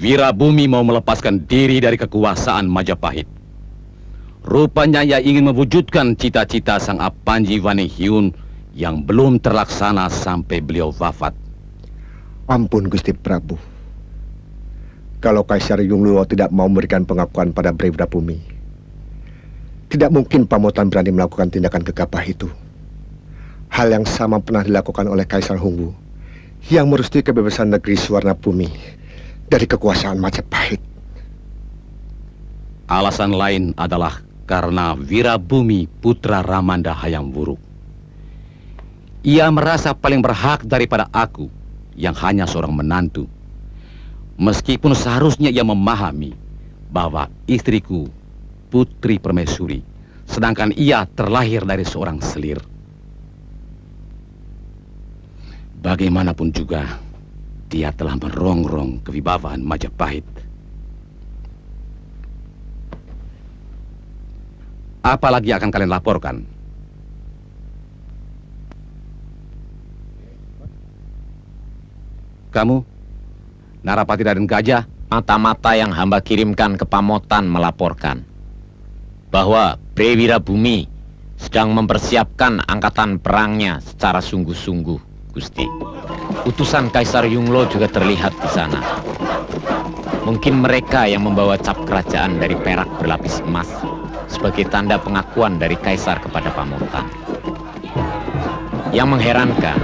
Wirabumi mau melepaskan diri dari kekuasaan Majapahit. Rupanya ia ingin mewujudkan cita-cita sang Apanji Wanehyun yang belum terlaksana sampai beliau wafat. Ampun Gusti Prabu. Kalau Kaisar Yungluo tidak mau memberikan pengakuan pada Wirabumi, tidak mungkin Pamotan berani melakukan tindakan gegabah itu. Hal yang sama pernah dilakukan oleh Kaisar Hongwu yang merestui kebebasan negeri Suwarnabumi dari kekuasaan Majapahit. Alasan lain adalah karena Wirabumi putra Ramanda Hayam Wuruk. Ia merasa paling berhak daripada aku yang hanya seorang menantu. Meskipun seharusnya ia memahami bahwa istriku Putri Permaisuri, sedangkan ia terlahir dari seorang selir. Bagaimanapun juga, dia telah merongrong kewibawaan Majapahit. Apa lagi akan kalian laporkan? Kamu, Narapati Raden Gajah? Mata-mata yang hamba kirimkan ke Pamotan melaporkan bahwa Wirabumi sedang mempersiapkan angkatan perangnya secara sungguh-sungguh, Gusti. Utusan Kaisar Yunglo juga terlihat di sana. Mungkin mereka yang membawa cap kerajaan dari perak berlapis emas sebagai tanda pengakuan dari Kaisar kepada Pamotan. Yang mengherankan,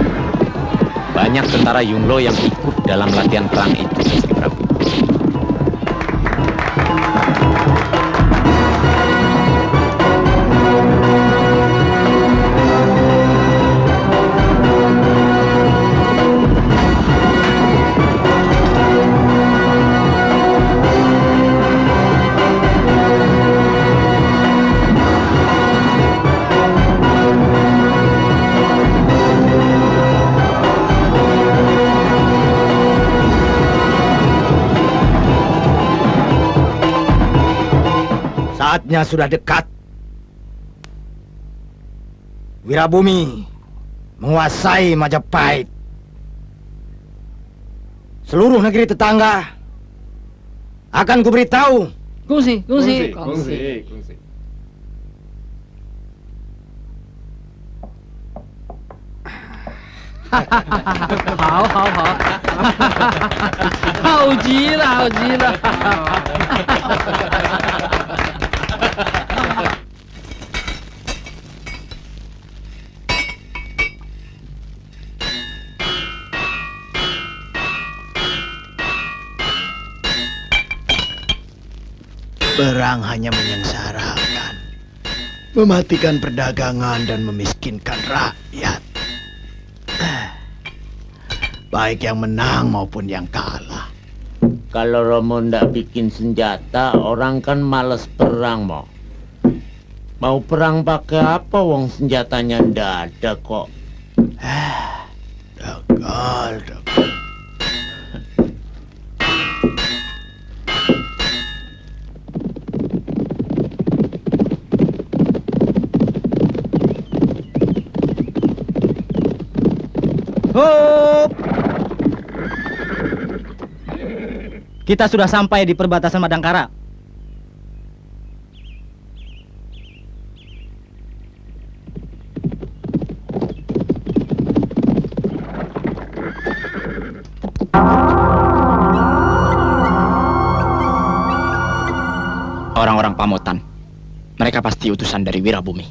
banyak tentara Yunglo yang ikut dalam latihan perang itu, Gusti Prabu. Saatnya sudah dekat. Wirabumi menguasai Majapahit. Seluruh negeri tetangga akan kuberitahu. Kungsi. Hao. Hao极了。Perang hanya menyengsarakan, mematikan perdagangan dan memiskinkan rakyat. Baik yang menang maupun yang kalah. Kalau Romo ndak bikin senjata, orang kan males perang, Mo. Mau perang pakai apa, wong senjatanya ndak ada kok. Dagal. Hop! Kita sudah sampai di perbatasan Madangkara. Orang-orang Pamotan, mereka pasti utusan dari Wirabumi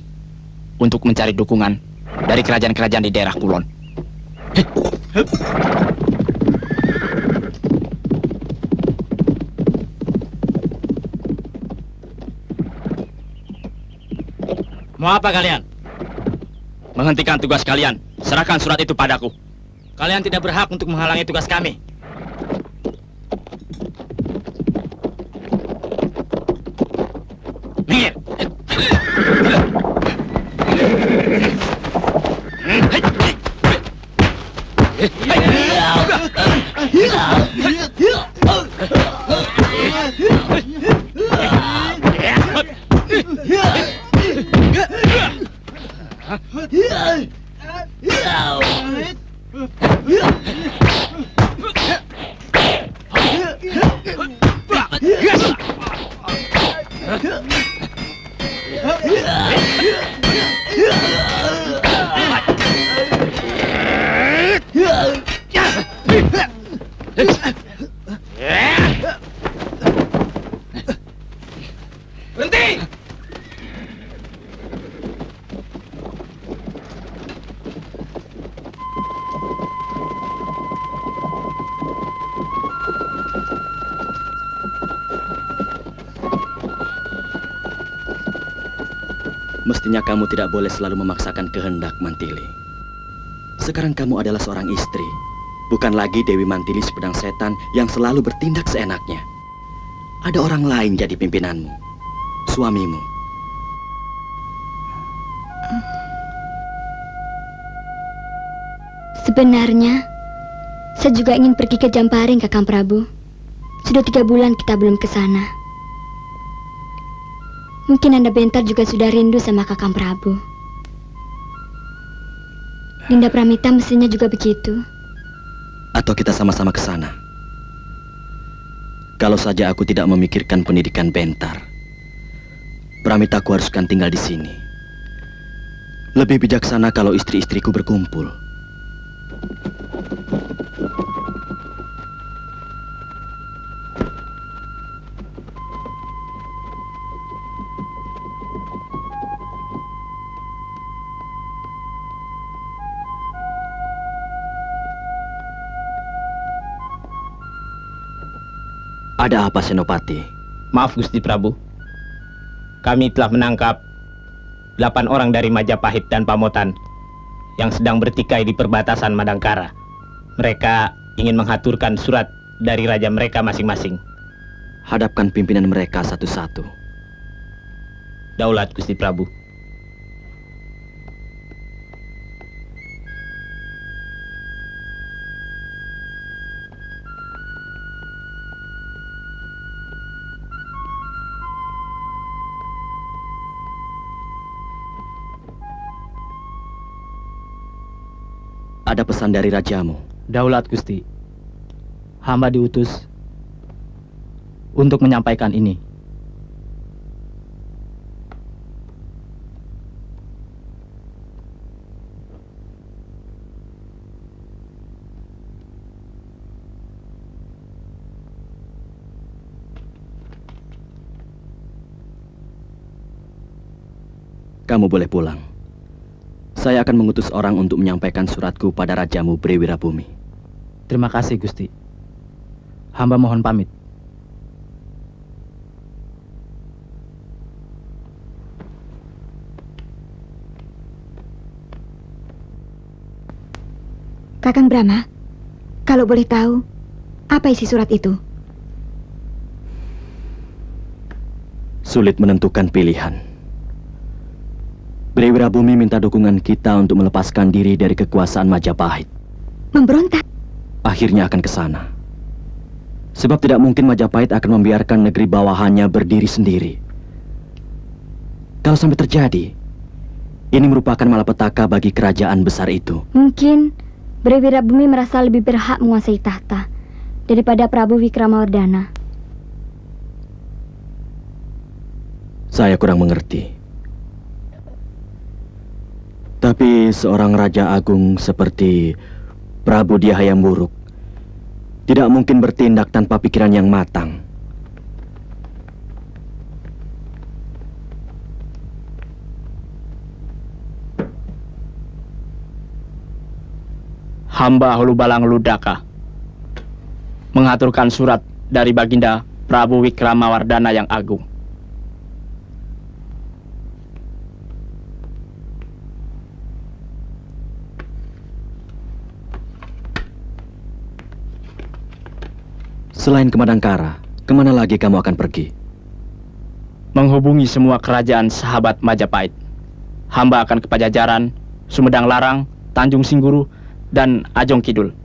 untuk mencari dukungan dari kerajaan-kerajaan di daerah Kulon. Mau apa kalian? Menghentikan tugas kalian. Serahkan surat itu padaku. Kalian tidak berhak untuk menghalangi tugas kami. Minggir. Berhenti! Mestinya kamu tidak boleh selalu memaksakan kehendak, Mantili. Sekarang kamu adalah seorang istri, bukan lagi Dewi Mantili si pedang setan yang selalu bertindak seenaknya. Ada orang lain jadi pimpinanmu, suamimu. Sebenarnya, saya juga ingin pergi ke Jamparing, Kakang Prabu. Sudah 3 bulan kita belum ke sana. Mungkin Anda Bentar juga sudah rindu sama Kakang Prabu. Dinda Pramita mestinya juga begitu. Atau kita sama-sama ke sana. Kalau saja aku tidak memikirkan pendidikan Bentar, Pramita aku haruskan tinggal di sini. Lebih bijaksana kalau istri-istriku berkumpul. Ada apa, Senopati? Maaf Gusti Prabu. Kami telah menangkap 8 orang dari Majapahit dan Pamotan yang sedang bertikai di perbatasan Madangkara. Mereka ingin menghaturkan surat dari raja mereka masing-masing. Hadapkan pimpinan mereka satu-satu. Daulat Gusti Prabu. Ada pesan dari rajamu. Daulat Gusti. Hamba diutus untuk menyampaikan ini. Kamu boleh pulang. Saya akan mengutus orang untuk menyampaikan suratku pada rajamu Brewirabumi. Terima kasih Gusti. Hamba mohon pamit. Kakang Brahma, kalau boleh tahu, apa isi surat itu? Sulit menentukan pilihan. Brewirabumi minta dukungan kita untuk melepaskan diri dari kekuasaan Majapahit. Memberontak? Akhirnya akan ke sana. Sebab tidak mungkin Majapahit akan membiarkan negeri bawahannya berdiri sendiri. Kalau sampai terjadi, ini merupakan malapetaka bagi kerajaan besar itu. Mungkin Brewirabumi merasa lebih berhak menguasai tahta daripada Prabu Wikramawardhana. Saya kurang mengerti. Tapi seorang raja agung seperti Prabu Dyah Hayam Wuruk tidak mungkin bertindak tanpa pikiran yang matang. Hamba Hulubalang Ludaka mengaturkan surat dari Baginda Prabu Wikramawardhana yang agung. Selain ke Madangkara, kemana lagi kamu akan pergi? Menghubungi semua kerajaan sahabat Majapahit. Hamba akan ke Pajajaran, Sumedang Larang, Tanjung Singguru, dan Ajong Kidul.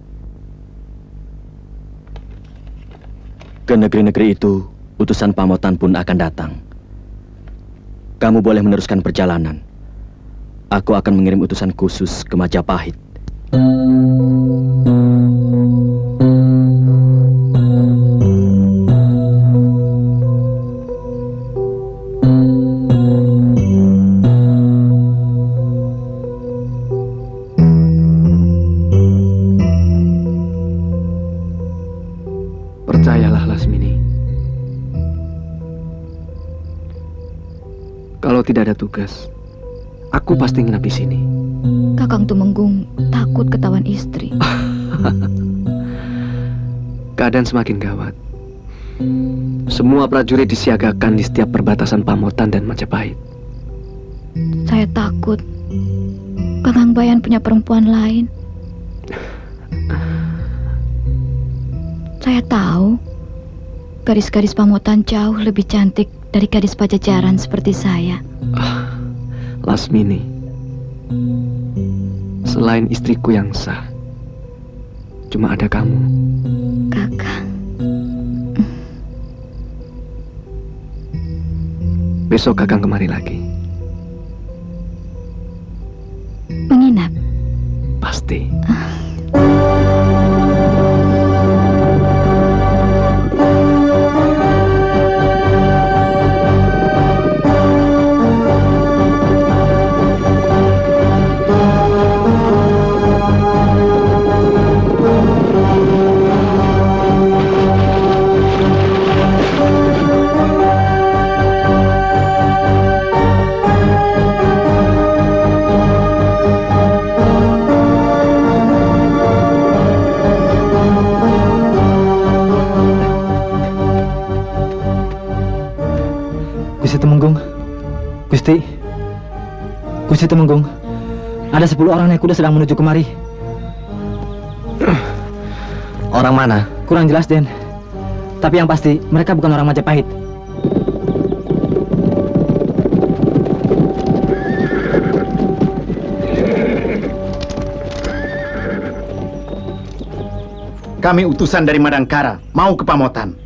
Ke negeri-negeri itu, utusan Pamotan pun akan datang. Kamu boleh meneruskan perjalanan. Aku akan mengirim utusan khusus ke Majapahit. ada tugas, aku pasti nginap di sini. Kakang Tumenggung takut ketahuan istri. Keadaan semakin gawat. Semua prajurit disiagakan di setiap perbatasan Pamotan dan Majapahit. Saya takut Kakang Bayan punya perempuan lain. Saya tahu gadis-gadis Pamotan jauh lebih cantik dari gadis Pajajaran seperti saya. Lasmini, selain istriku yang sah, cuma ada kamu. Kakang, Besok Kakang kemari lagi. menginap. Pasti. Gusti Tumenggung, Gusti Tumenggung, ada 10 orang naik kuda sedang menuju kemari. Orang mana? Kurang jelas, Den. Tapi yang pasti mereka bukan orang Majapahit. Kami utusan dari Madangkara mau ke Pamotan,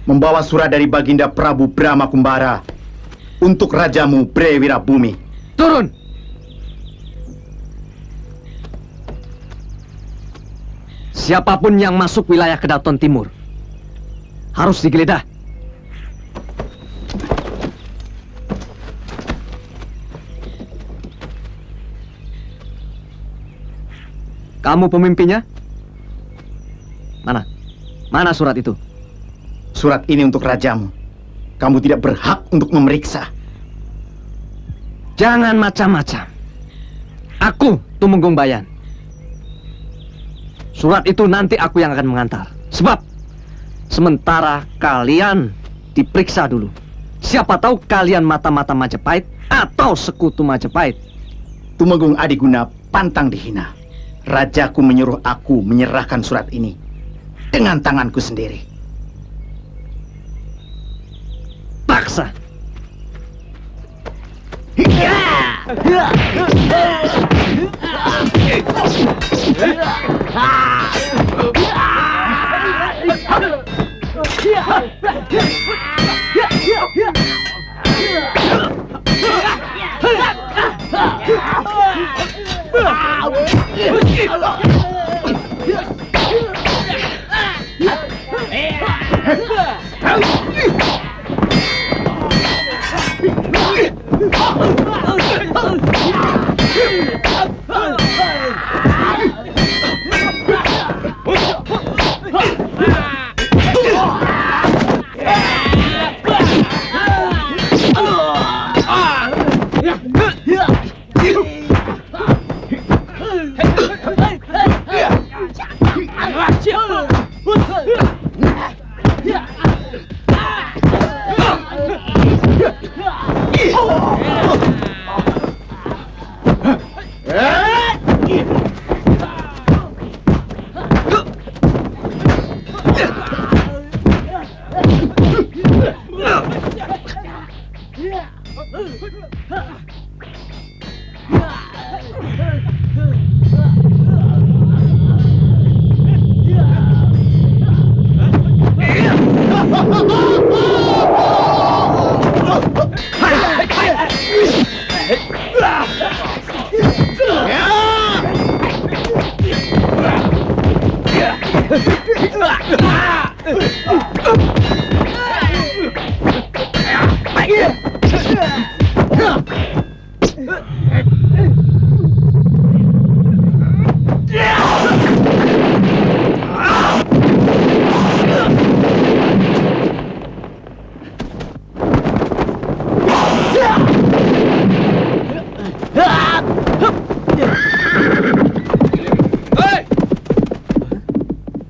membawa surat dari Baginda Prabu Brahma Kumbara untuk rajamu Bre Wirabumi. Turun! Siapapun yang masuk wilayah Kedaton Timur harus digeledah. Kamu pemimpinnya? Mana surat itu? Surat ini untuk rajamu. Kamu tidak berhak untuk memeriksa. Jangan macam-macam. Aku Tumenggung Bayan. Surat itu nanti aku yang akan mengantar. Sebab sementara kalian diperiksa dulu. Siapa tahu kalian mata-mata Majapahit atau sekutu Majapahit. Tumenggung Adiguna pantang dihina. Rajaku menyuruh aku menyerahkan surat ini dengan tanganku sendiri. Paksa.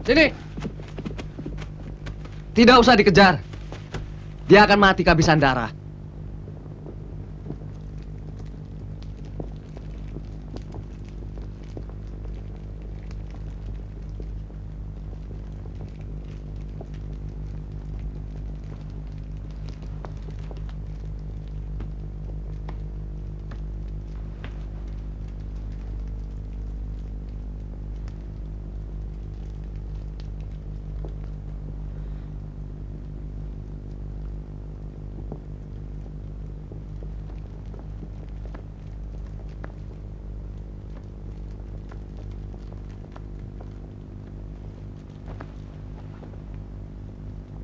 Sini. Tidak usah dikejar. Dia akan mati kehabisan darah.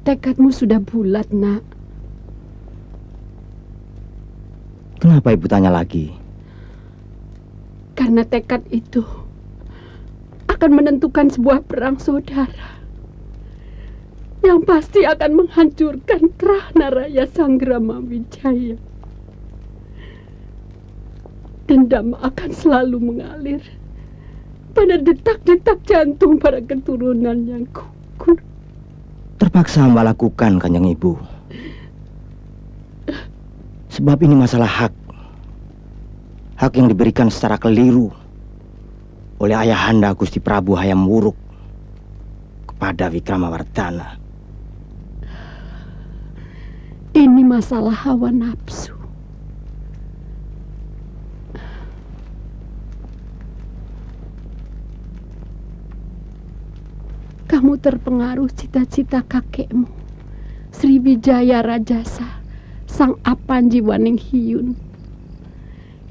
Tekadmu sudah bulat, Nak. Kenapa ibu tanya lagi? Karena tekad itu akan menentukan sebuah perang saudara yang pasti akan menghancurkan Prahna Raya Sanggrama Wijaya. Dendam akan selalu mengalir pada detak-detak jantung para keturunan yang gugur. Terpaksa hamba lakukan, Kanjeng Ibu. Sebab ini masalah hak. Hak yang diberikan secara keliru oleh ayahanda Gusti Prabu Hayam Wuruk kepada Wikramawardhana. Ini masalah hawa nafsu. Kamu terpengaruh cita-cita kakekmu, Sriwijaya Rajasa, Sang Apanji Waninghiyun,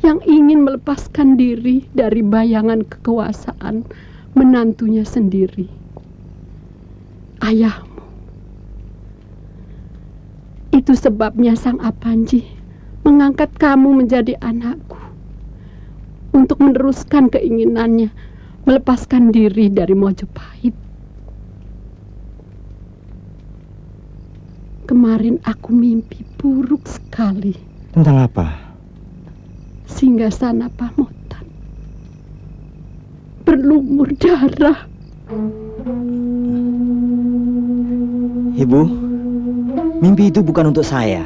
yang ingin melepaskan diri dari bayangan kekuasaan menantunya sendiri, ayahmu. Itu sebabnya Sang Apanji mengangkat kamu menjadi anakku untuk meneruskan keinginannya melepaskan diri dari Mojopahit. Kemarin aku mimpi buruk sekali. Tentang apa? Singgasana Pamotan berlumur darah. Ibu, mimpi itu bukan untuk saya.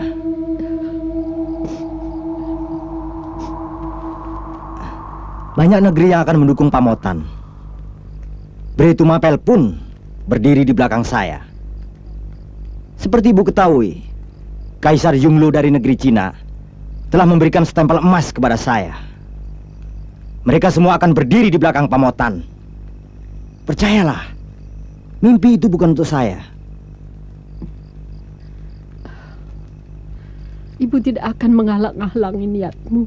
Banyak negeri yang akan mendukung Pamotan. Breitu Mapel pun berdiri di belakang saya. Seperti ibu ketahui, Kaisar Yunglu dari negeri Cina telah memberikan stempel emas kepada saya. Mereka semua akan berdiri di belakang Pamotan. Percayalah, mimpi itu bukan untuk saya. Ibu tidak akan menghalang-halangi niatmu.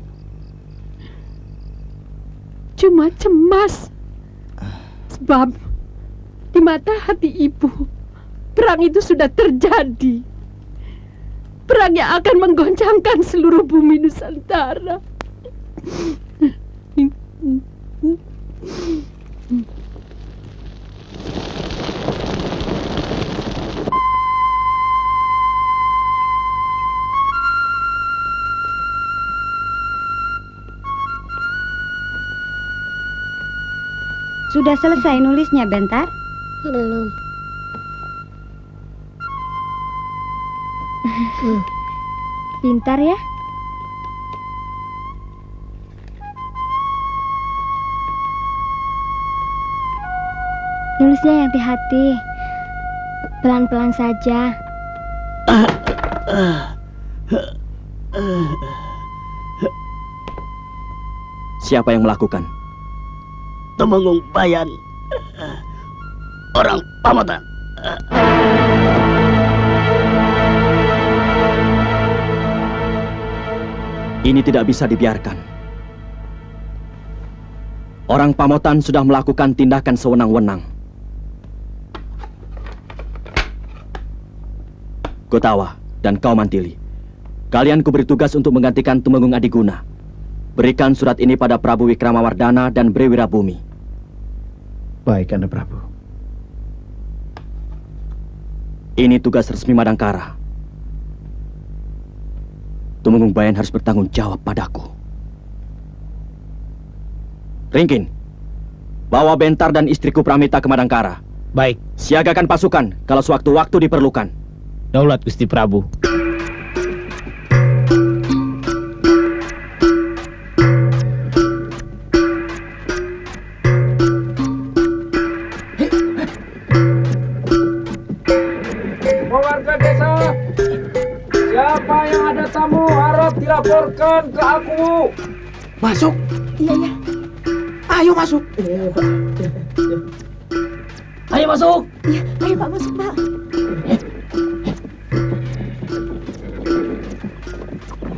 Cuma cemas. Sebab di mata hati ibu, perang itu sudah terjadi. Perang yang akan menggoncangkan seluruh bumi Nusantara. Sudah selesai nulisnya, Bentar? Belum. Pintar ya? Nulisnya yang hati-hati. Pelan-pelan saja. Siapa yang melakukan? Temenggung Bayan, orang Pamotan. Ini tidak bisa dibiarkan. Orang Pamotan sudah melakukan tindakan sewenang-wenang. Gotawa dan kau Mantili, kalian kuberi tugas untuk menggantikan Tumenggung Adiguna. Berikan surat ini pada Prabu Wikramawardhana dan Bre Wirabumi. Baik, Anda Prabu. Ini tugas resmi Madangkara. Tumenggung Bayan harus bertanggung jawab padaku. Ringkin, bawa Bentar dan istriku Pramita ke Madangkara. Baik, Siagakan pasukan kalau sewaktu-waktu diperlukan. daulat Gusti Prabu. Warga desa, siapa yang ada tamu harap dilaporkan ke aku. Masuk. Iya, iya. Ayo masuk. Ayo masuk. Iya, ayo Pak masuk, Pak.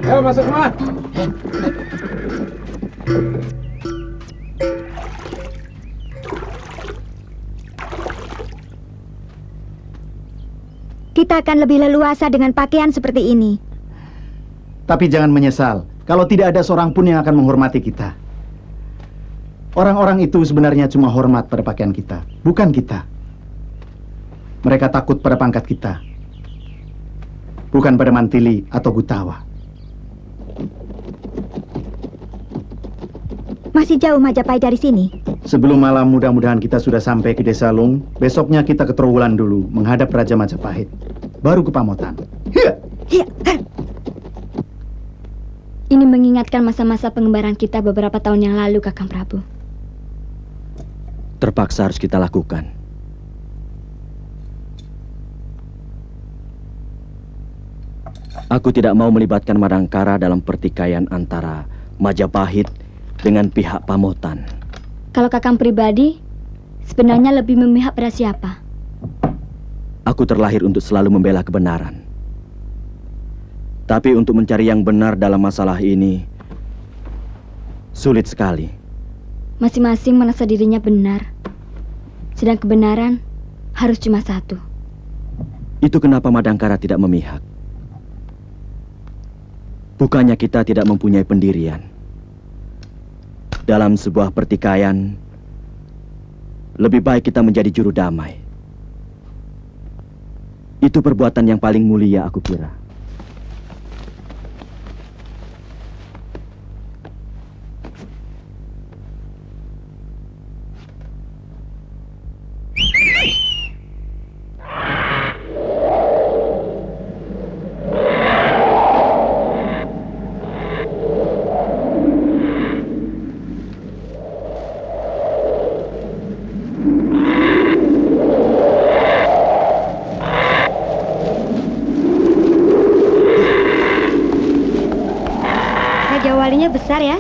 Ayo masuk semua. Kita akan lebih leluasa dengan pakaian seperti ini. Tapi jangan menyesal kalau tidak ada seorang pun yang akan menghormati kita. Orang-orang itu sebenarnya cuma hormat pada pakaian kita, bukan kita. Mereka takut pada pangkat kita, bukan pada mantili atau gutawa. Masih jauh Majapahit dari sini. Sebelum malam mudah-mudahan kita sudah sampai ke Desa Lung. Besoknya kita ke Trowulan dulu menghadap Raja Majapahit, baru ke Pamotan. Hiya! Iya. Ini mengingatkan masa-masa pengembaraan kita beberapa tahun yang lalu, Kakang Prabu. Terpaksa harus kita lakukan. Aku tidak mau melibatkan Madangkara dalam pertikaian antara Majapahit dengan pihak Pamotan. Kalau Kakang pribadi, sebenarnya lebih memihak pada siapa? Aku terlahir untuk selalu membela kebenaran. Tapi untuk mencari yang benar dalam masalah ini sulit sekali. Masing-masing merasa dirinya benar. Sedang kebenaran harus cuma satu. Itu kenapa Madangkara tidak memihak. Bukannya kita tidak mempunyai pendirian. Dalam sebuah pertikaian, lebih baik kita menjadi juru damai. Itu perbuatan yang paling mulia, aku kira. Raja walinya besar ya?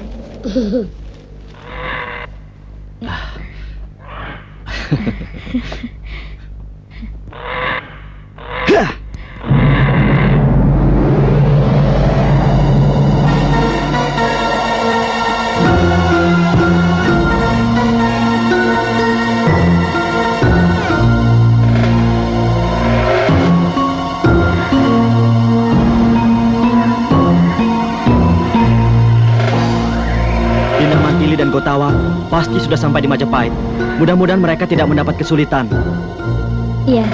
Dinda Mantili dan Gotawa pasti sudah sampai di Majapahit. Mudah-mudahan mereka tidak mendapat kesulitan. Iya.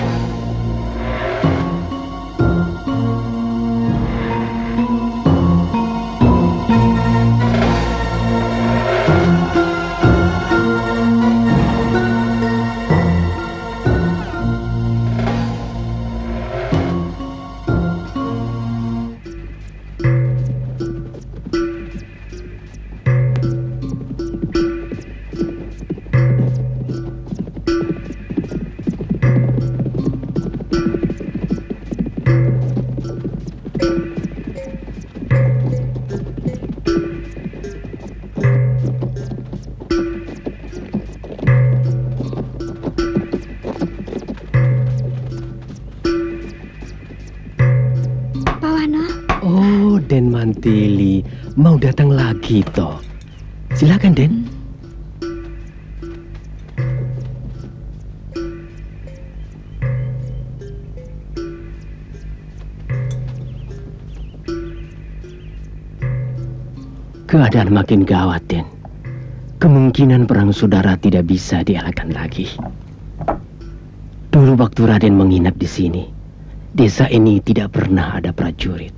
Oh, Den Mantili mau datang lagi toh. Silakan, Den. Keadaan makin gawat, Den. Kemungkinan perang saudara tidak bisa dielakkan lagi. Dulu waktu Raden menginap di sini, desa ini tidak pernah ada prajurit.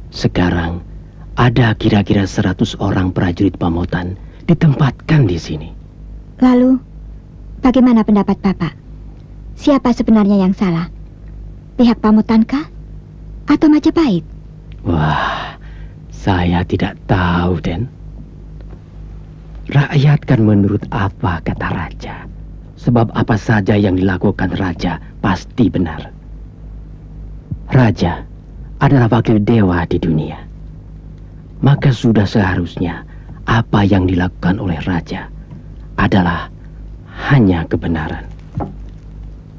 Sekarang ada kira-kira 100 orang prajurit Pamotan ditempatkan di sini. Lalu, bagaimana pendapat Bapak? Siapa sebenarnya yang salah? Pihak Pamotankah? Atau Majapahit? Wah, saya tidak tahu, Den. Rakyat kan menurut apa kata raja. Sebab apa saja yang dilakukan raja pasti benar. Raja adalah wakil dewa di dunia. Maka sudah seharusnya apa yang dilakukan oleh raja adalah hanya kebenaran.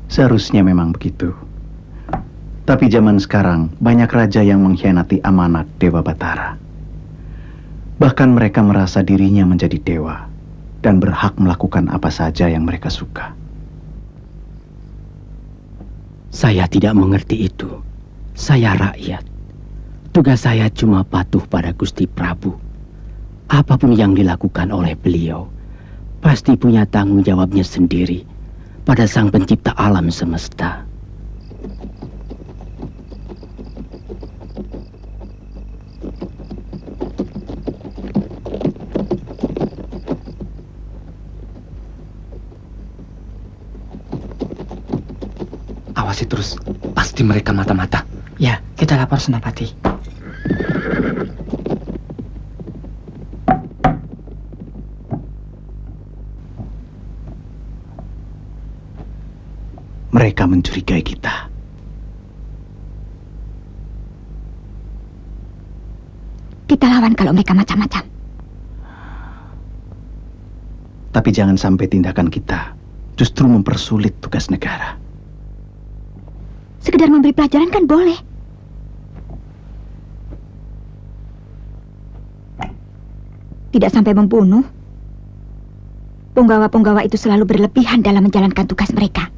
Seharusnya memang begitu. Tapi zaman sekarang banyak raja yang mengkhianati amanat Dewa Batara. Bahkan mereka merasa dirinya menjadi dewa dan berhak melakukan apa saja yang mereka suka. Saya tidak mengerti itu. Saya rakyat. Tugas saya cuma patuh pada Gusti Prabu. Apapun yang dilakukan oleh beliau, pasti punya tanggung jawabnya sendiri pada Sang Pencipta alam semesta. Awasi terus, pasti mereka mata-mata. Ya, kita lapor Senapati. Mereka mencurigai kita. Kita lawan kalau mereka macam-macam. Tapi jangan sampai tindakan kita justru mempersulit tugas negara. Sekedar memberi pelajaran kan boleh. Tidak sampai membunuh. Punggawa-punggawa itu selalu berlebihan dalam menjalankan tugas mereka.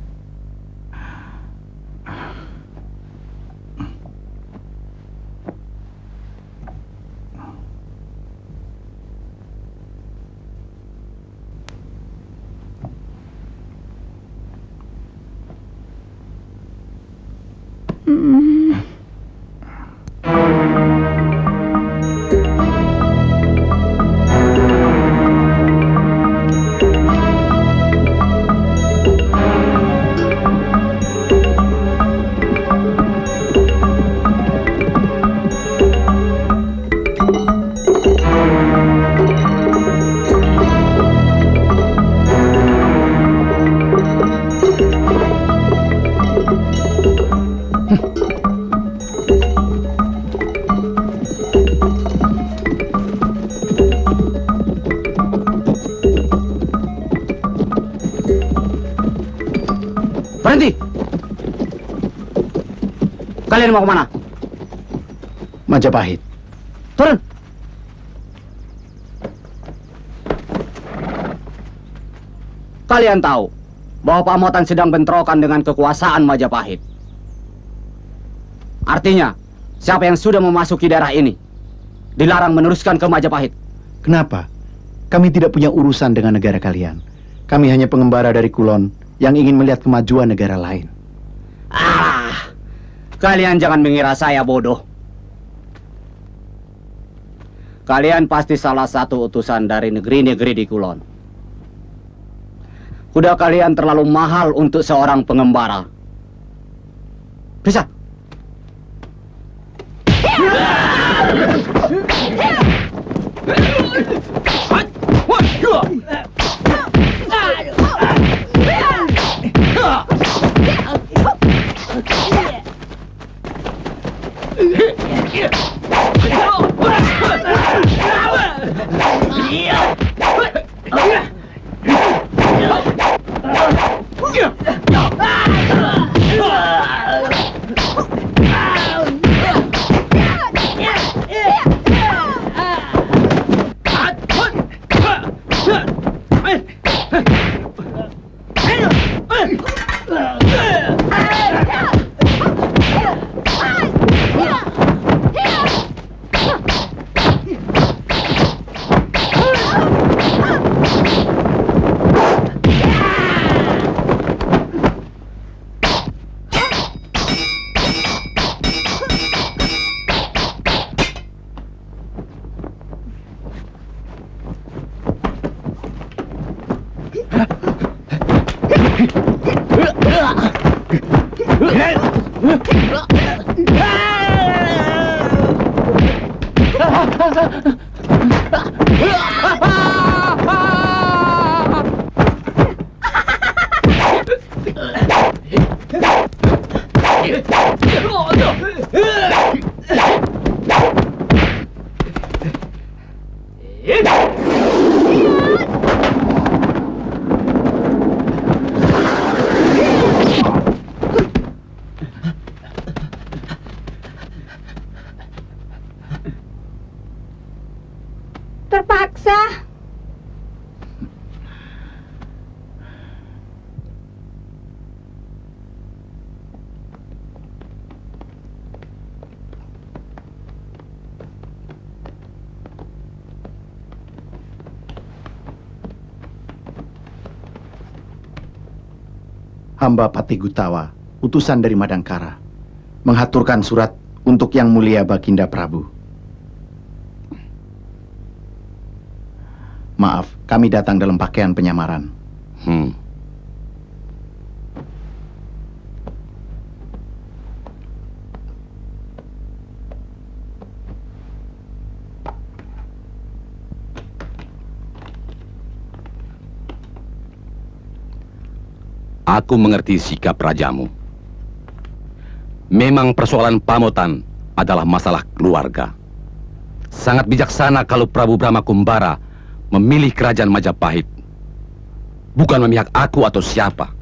Berhenti! Kalian mau kemana? Majapahit. Turun! Kalian tahu bahwa Pamotan sedang bentrokan dengan kekuasaan Majapahit. Artinya, siapa yang sudah memasuki daerah ini dilarang meneruskan ke Majapahit. Kenapa? Kami tidak punya urusan dengan negara kalian. Kami hanya pengembara dari Kulon yang ingin melihat kemajuan negara lain. Kalian jangan mengira saya bodoh. Kalian pasti salah satu utusan dari negeri-negeri di Kulon. Kuda kalian terlalu mahal untuk seorang pengembara. Bisa? Terpaksa. Hamba Patih Gutawa, utusan dari Madangkara, menghaturkan surat untuk Yang Mulia Baginda Prabu. Maaf, kami datang dalam pakaian penyamaran. Aku mengerti sikap rajamu. Memang persoalan Pamotan adalah masalah keluarga. Sangat bijaksana kalau Prabu Brahma Kumbara memilih kerajaan Majapahit. Bukan memihak aku atau siapa.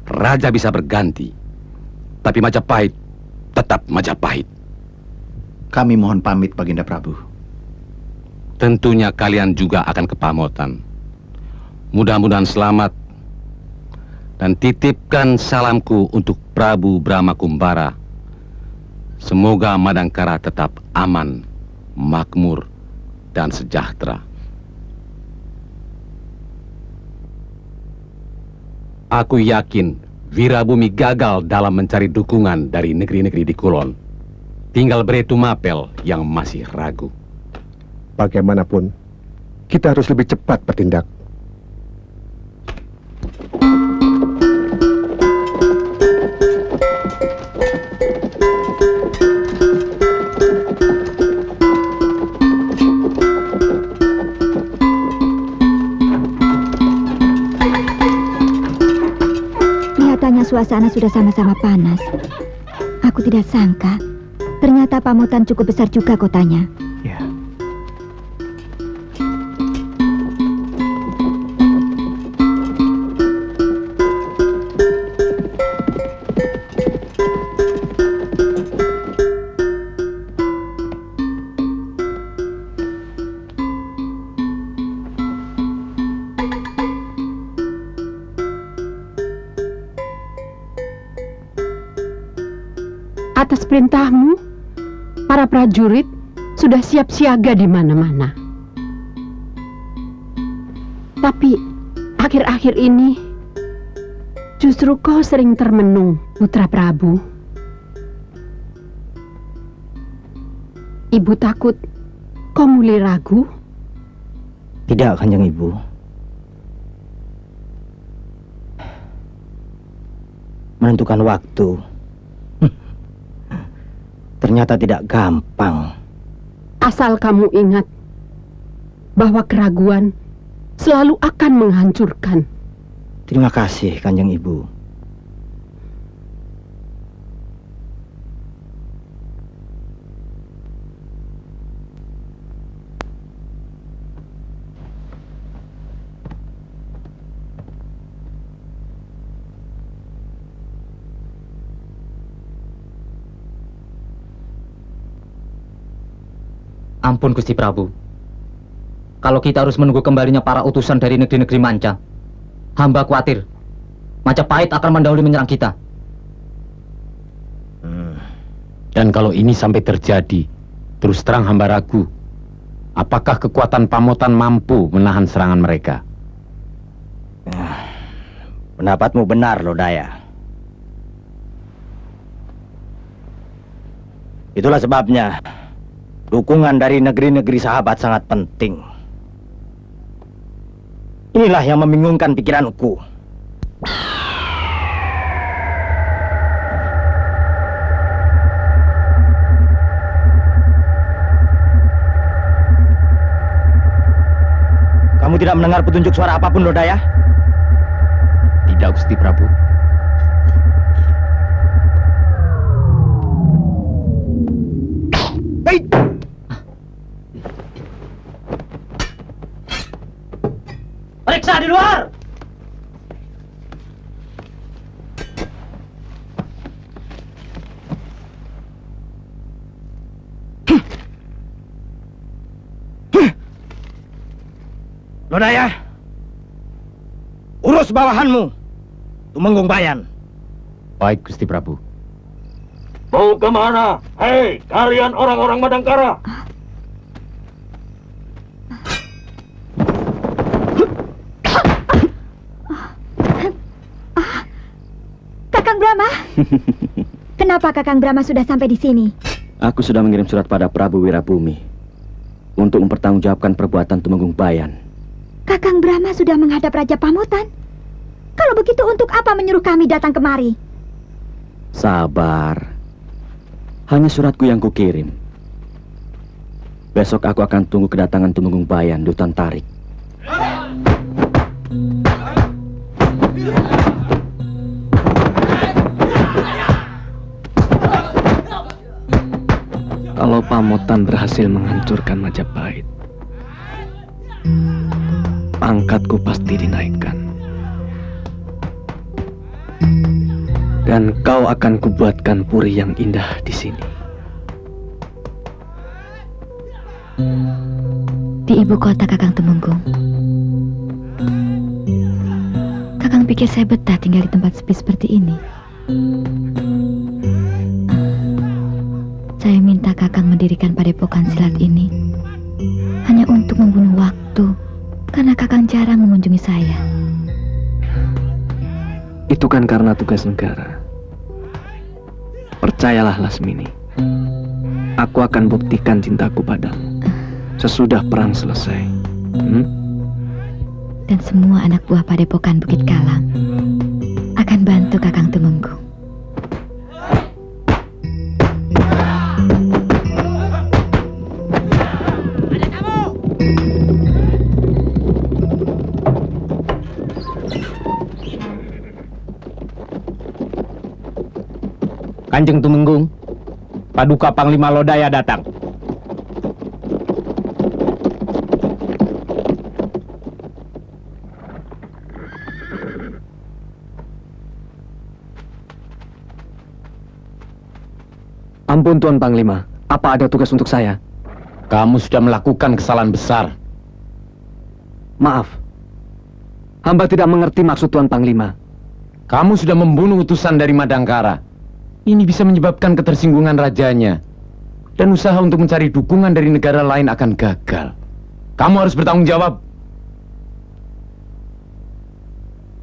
Raja bisa berganti, tapi Majapahit tetap Majapahit. Kami mohon pamit, Baginda Prabu. Tentunya kalian juga akan ke Pamotan. Mudah-mudahan selamat. Dan titipkan salamku untuk Prabu Brahma Kumbara. Semoga Madangkara tetap aman, makmur, dan sejahtera. Aku yakin Wirabumi gagal dalam mencari dukungan dari negeri-negeri di Kulon. Tinggal Bretu Mapel yang masih ragu. Bagaimanapun, kita harus lebih cepat bertindak. Suasana sudah sama-sama panas. Aku tidak sangka, ternyata Pamotan cukup besar juga kotanya. Ya. Atas perintahmu, para prajurit sudah siap siaga di mana-mana. Tapi akhir-akhir ini justru kau sering termenung, Putra Prabu. Ibu takut kau mulai ragu. Tidak, Kanjeng Ibu. Menentukan waktu ternyata tidak gampang. Asal kamu ingat bahwa keraguan selalu akan menghancurkan. Terima kasih, Kanjeng Ibu. Ampun Gusti Prabu. Kalau kita harus menunggu kembalinya para utusan dari negeri-negeri manca, hamba khawatir Majapahit akan mendahului menyerang kita. Dan kalau ini sampai terjadi, terus terang hamba ragu, apakah kekuatan Pamotan mampu menahan serangan mereka? Pendapatmu benar, Lodaya. Itulah sebabnya dukungan dari negeri-negeri sahabat sangat penting. Inilah yang membingungkan pikiranku. Kamu tidak mendengar petunjuk suara apapun, Lodaya? Tidak, Gusti Prabu. Hei! Periksa di luar! Lodaya, urus bawahanmu, Tumenggung Bayan. Baik, Gusti Prabu. Mau kemana? Hei, kalian orang-orang Madangkara! Kakang Brahma. Kenapa Kakang Brahma sudah sampai di sini? Aku sudah mengirim surat pada Prabu Wirabumi untuk mempertanggungjawabkan perbuatan Tumenggung Bayan. Kakang Brahma sudah menghadap Raja Pamotan. Kalau begitu untuk apa menyuruh kami datang kemari? Sabar. Hanya suratku yang kukirim. Besok aku akan tunggu kedatangan Tumenggung Bayan di hutan Tarik. Kalau Pamotan berhasil menghancurkan Majapahit, pangkatku pasti dinaikkan. Dan kau akan kubuatkan puri yang indah di sini. Di ibu kota, Kakang Tumenggung. Kakang pikir saya betah tinggal di tempat sepi seperti ini? Saya minta Kakang mendirikan padepokan silat ini hanya untuk membunuh waktu, karena Kakang jarang mengunjungi saya. Itu kan karena tugas negara. Percayalah, Lasmini. Aku akan buktikan cintaku padamu sesudah perang selesai. Dan semua anak buah padepokan Bukit Kalam akan bantu Kakang Tumenggung. Kanjeng Tumenggung, Paduka Panglima Lodaya datang. Ampun Tuan Panglima, apa ada tugas untuk saya? Kamu sudah melakukan kesalahan besar. Maaf, hamba tidak mengerti maksud Tuan Panglima. Kamu sudah membunuh utusan dari Madangkara. Ini bisa menyebabkan ketersinggungan rajanya. Dan usaha untuk mencari dukungan dari negara lain akan gagal. Kamu harus bertanggung jawab.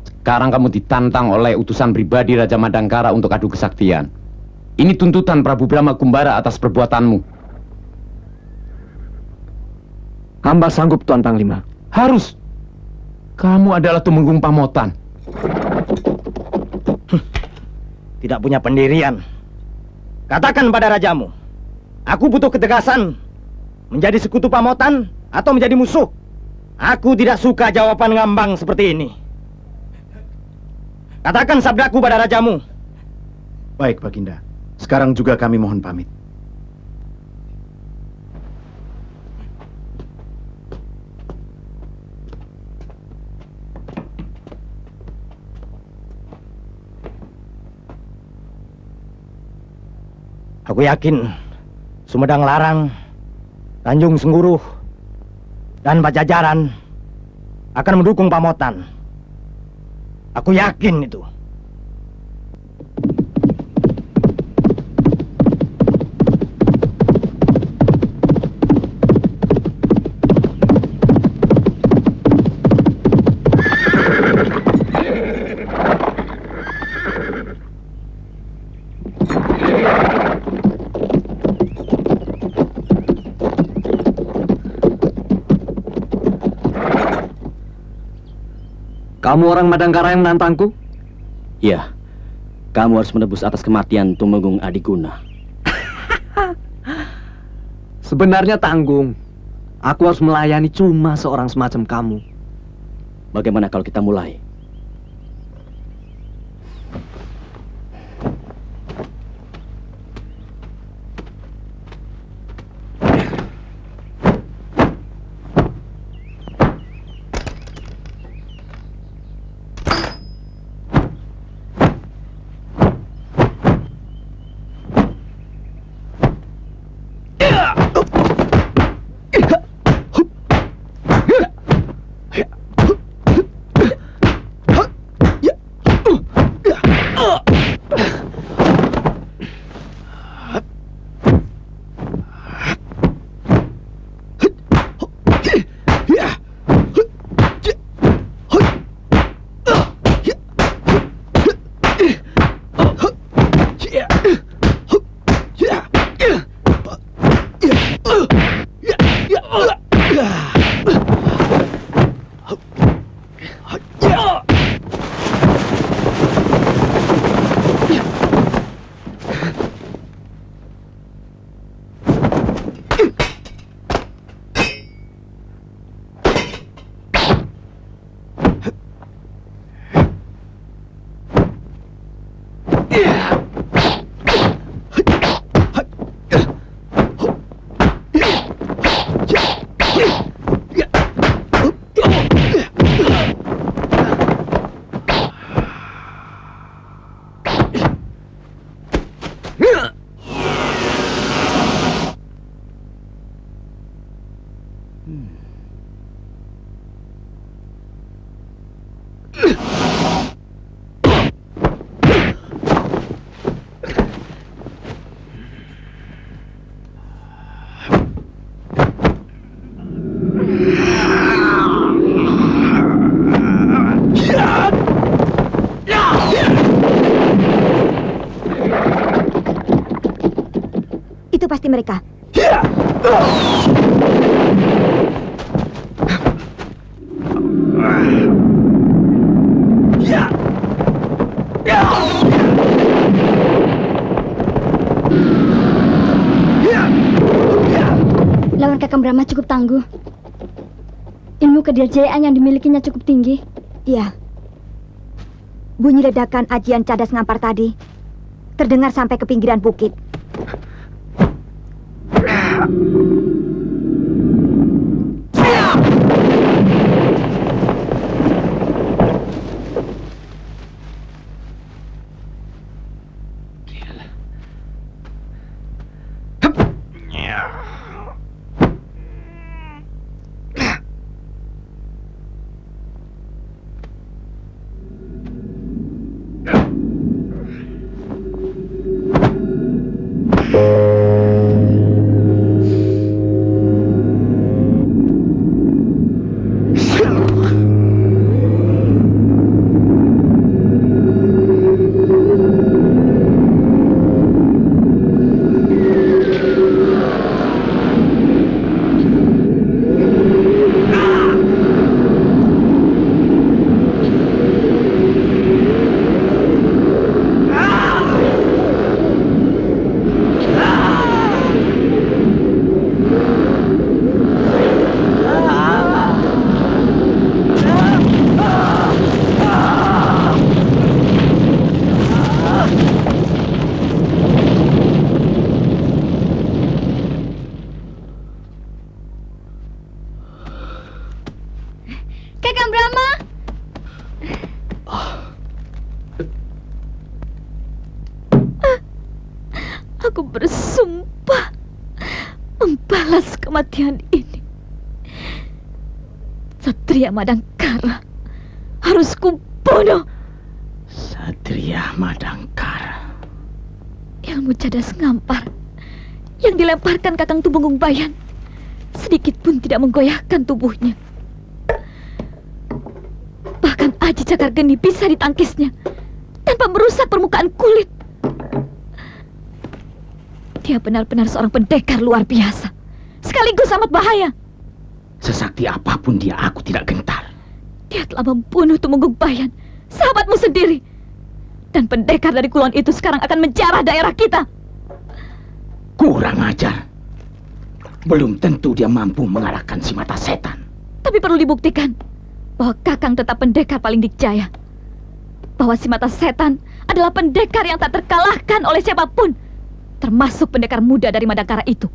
Sekarang kamu ditantang oleh utusan pribadi Raja Madangkara untuk adu kesaktian. Ini tuntutan Prabu Brahma Kumbara atas perbuatanmu. Hamba sanggup Tuan Panglima. Harus. Kamu adalah Tumenggung Pamotan. Tidak punya pendirian. Katakan pada rajamu, aku butuh ketegasan. Menjadi sekutu Pamotan atau menjadi musuh? Aku tidak suka jawaban ngambang seperti ini. Katakan sabdaku pada rajamu. Baik, Baginda. Sekarang juga kami mohon pamit. Aku yakin Sumedang Larang, Tanjung Sengguruh, dan Pajajaran akan mendukung Pamotan. Aku yakin itu. Kamu orang Madangkara yang menantangku? Iya, kamu harus menebus atas kematian Tumenggung Adiguna. Sebenarnya tanggung. Aku harus melayani cuma seorang semacam kamu. Bagaimana kalau kita mulai? Itu pasti mereka. Lawan Kakang Brahma cukup tangguh. Ilmu kedirjayaan yang dimilikinya cukup tinggi. Iya. Bunyi ledakan ajian cadas ngampar tadi terdengar sampai ke pinggiran bukit. Kakang Brahma! Aku bersumpah membalas kematian ini. Satria Madangkara harus kubunuh. Satria Madangkara. Ilmu cadas ngampar yang dilemparkan Kakang Tumenggung Bayan sedikit pun tidak menggoyahkan tubuhnya. Bahkan aji cakar geni bisa ditangkisnya tanpa merusak permukaan kulit. Dia benar-benar seorang pendekar luar biasa, sekaligus amat bahaya. Sesakti apapun dia, aku tidak gentar. Dia telah membunuh Tumenggung Bayan, sahabatmu sendiri. Dan pendekar dari kulon itu sekarang akan menjarah daerah kita. Kurang ajar. Belum tentu dia mampu mengalahkan si mata setan. Tapi perlu dibuktikan. bahwa Kakang tetap pendekar paling dikjaya. Bahwa si mata setan adalah pendekar yang tak terkalahkan oleh siapapun, termasuk pendekar muda dari Madangkara itu.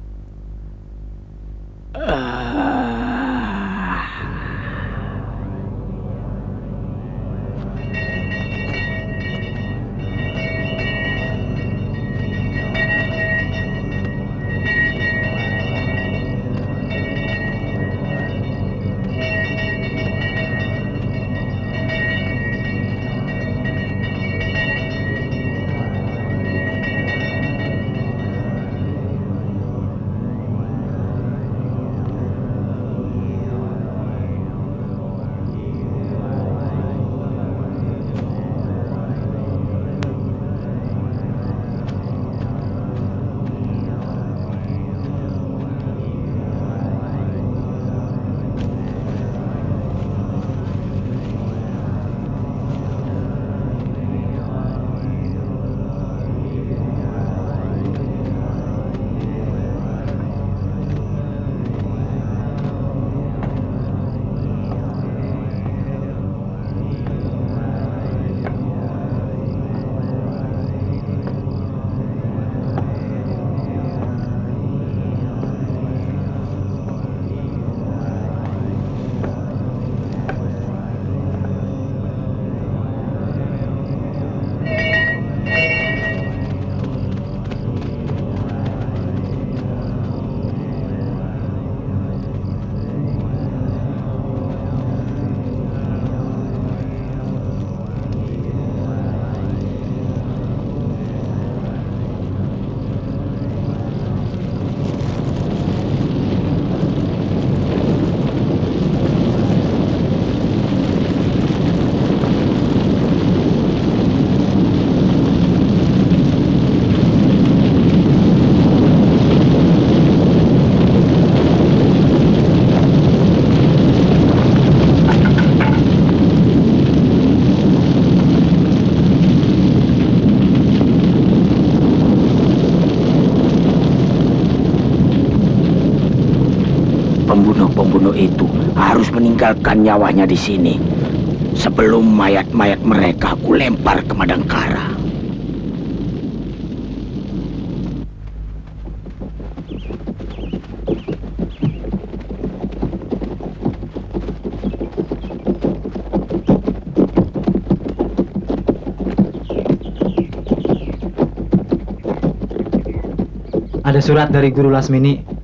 Pembunuh-pembunuh itu harus meninggalkan nyawanya di sini sebelum mayat-mayat mereka aku lempar ke Madangkara. Ada surat dari Guru Lasmini.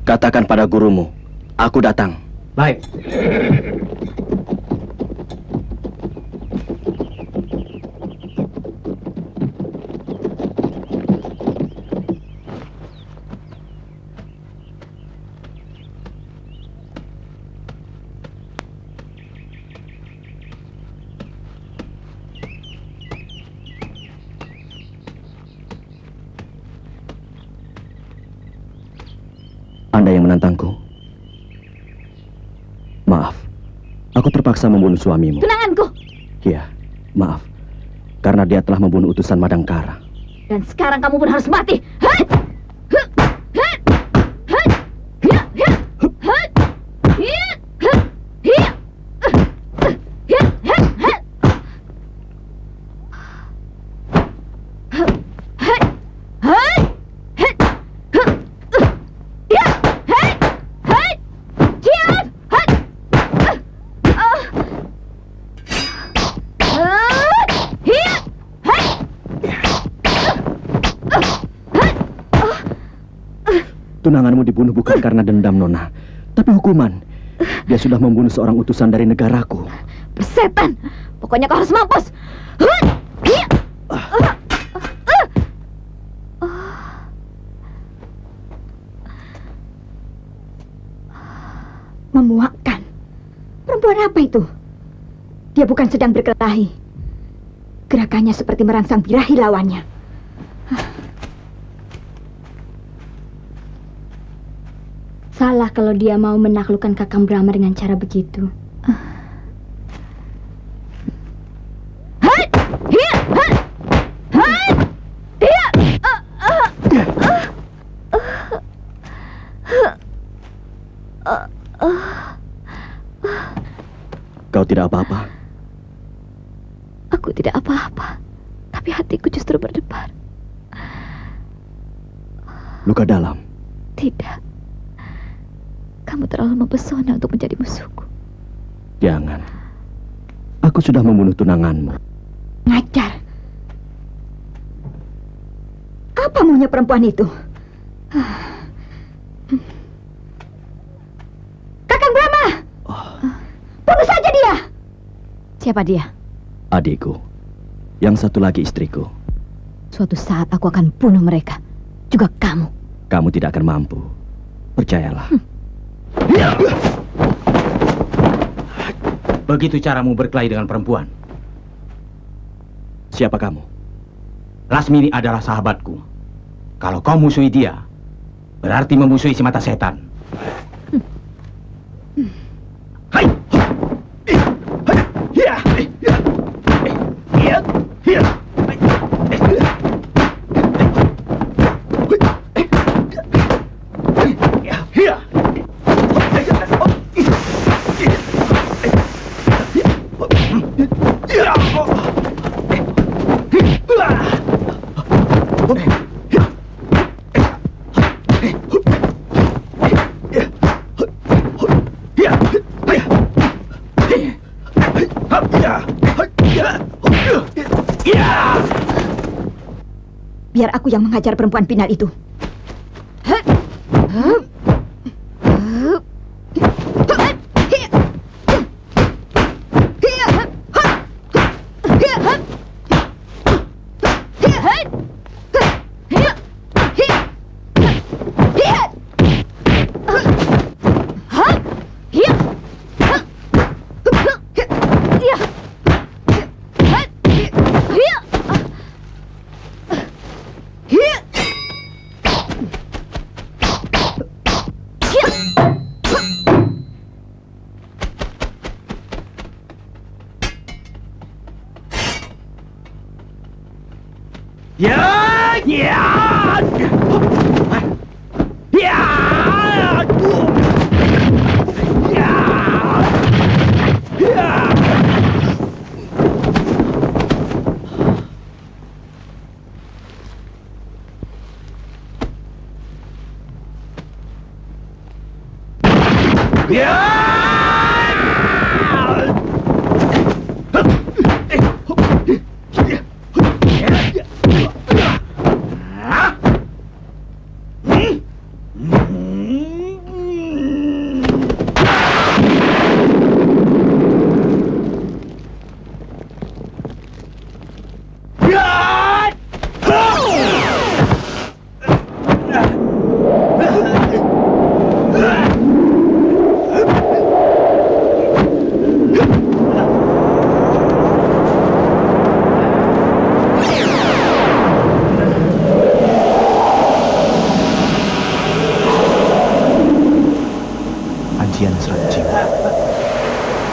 Katakan pada gurumu, aku datang. Baik. Anda yang menantangku. Maaf, aku terpaksa membunuh suamimu. Tunanganku. Iya, maaf. Karena dia telah membunuh utusan Madangkara. Dan sekarang kamu pun harus mati. Tunanganmu dibunuh bukan karena dendam, Nona, tapi hukuman. Dia sudah membunuh seorang utusan dari negaraku. Persetan. Pokoknya kau harus mampus. Memuakkan. Perempuan apa itu? Dia bukan sedang berkelahi. Gerakannya seperti merangsang birahi lawannya. Salah kalau dia mau menaklukkan Kakang Brahma dengan cara begitu. tidak apa-apa? Aku tidak apa-apa, tapi hatiku justru berdebar. Luka dalam? Tidak. Kamu terlalu mempesona untuk menjadi musuhku. Jangan. Aku sudah membunuh tunanganmu. Ngajar. Apa maunya perempuan itu? Kakang Brahma! Bunuh saja dia! Siapa dia? Adikku. Yang satu lagi istriku. Suatu saat aku akan bunuh mereka. Juga kamu. Kamu tidak akan mampu. Percayalah. Begitu caramu berkelahi dengan perempuan. Siapa kamu? Lasmini adalah sahabatku. Kalau kau musuhi dia, berarti memusuhi si mata setan. Biar aku yang menghajar perempuan pinal itu.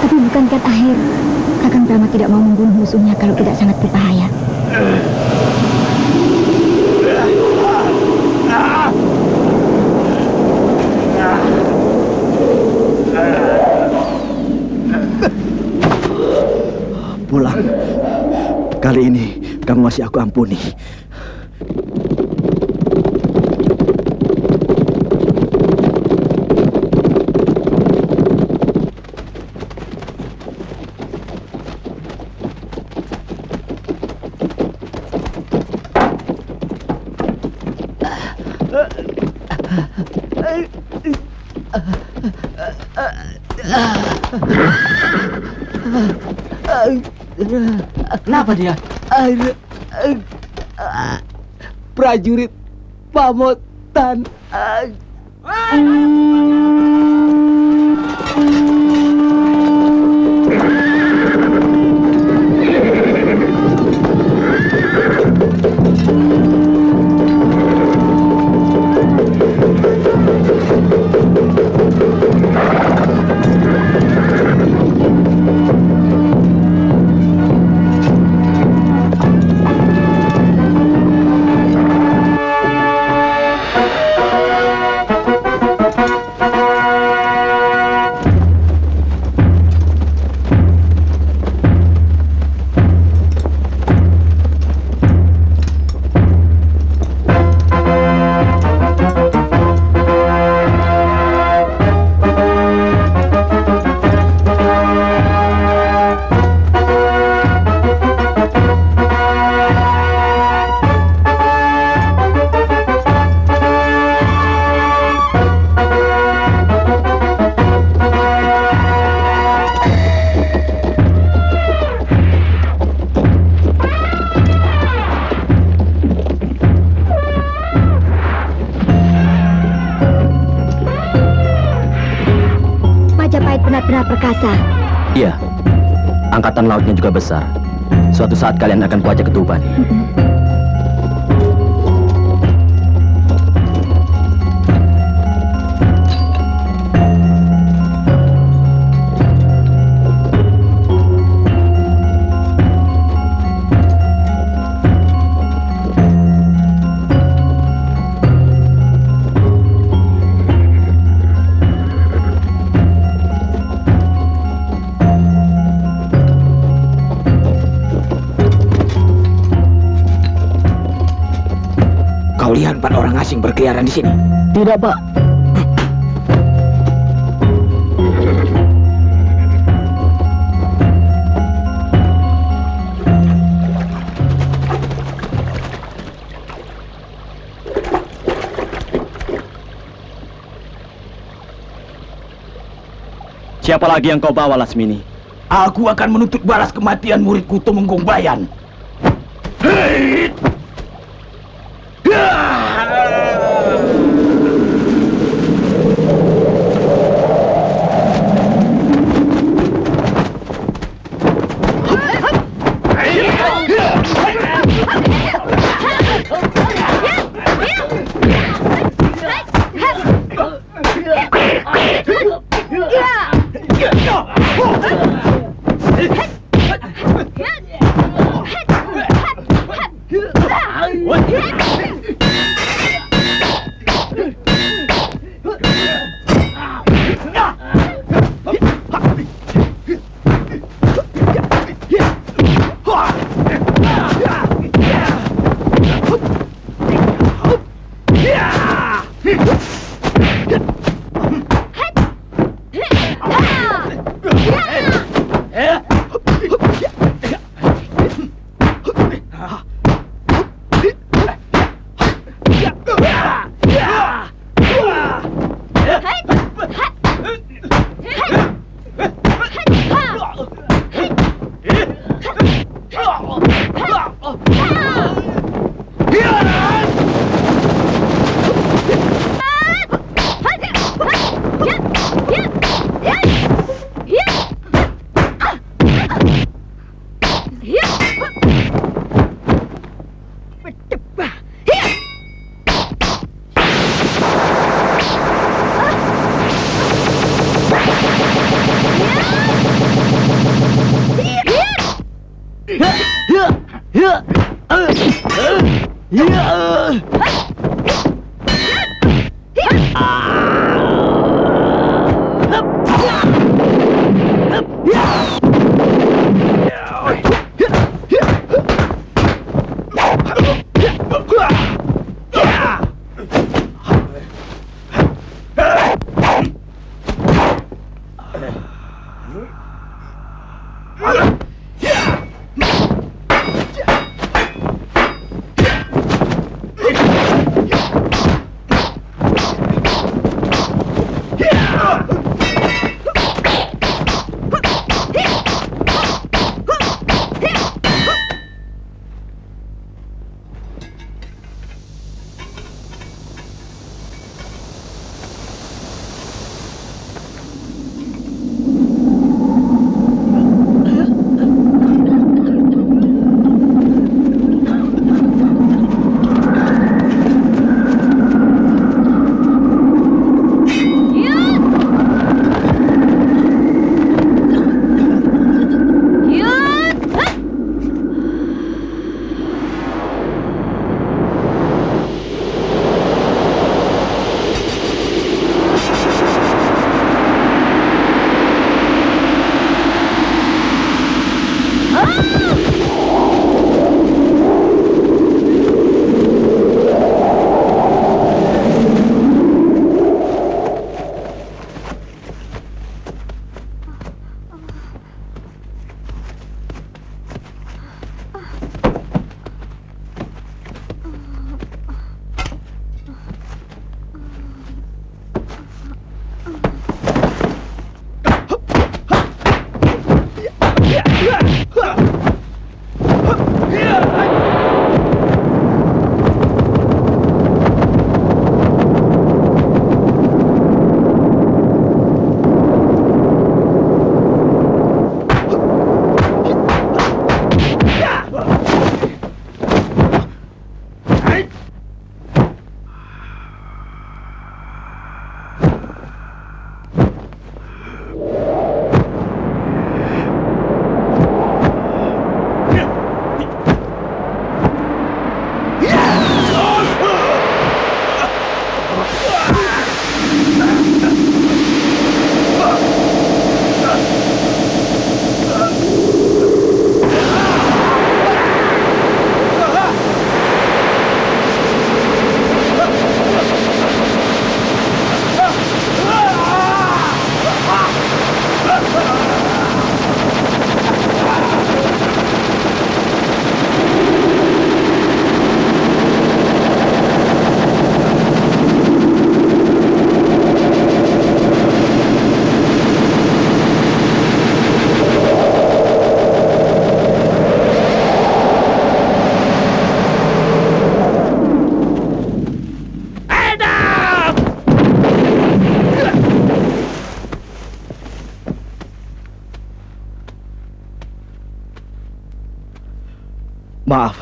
Tapi bukankah akhir Kakang Brahma tidak mau membunuh musuhnya kalau tidak sangat berbahaya? Pulang. Kali ini kamu masih aku ampuni. Kenapa dia? Prajurit Pamotan. benar perkasa. Iya, angkatan lautnya juga besar. Suatu saat kalian akan kuajak ke Tuban. Kau lihat 4 orang asing berkeliaran di sini? Tidak, Pak. Siapa lagi yang kau bawa, Lasmini? Aku akan menuntut balas kematian muridku Tumenggung Bayan. Maaf.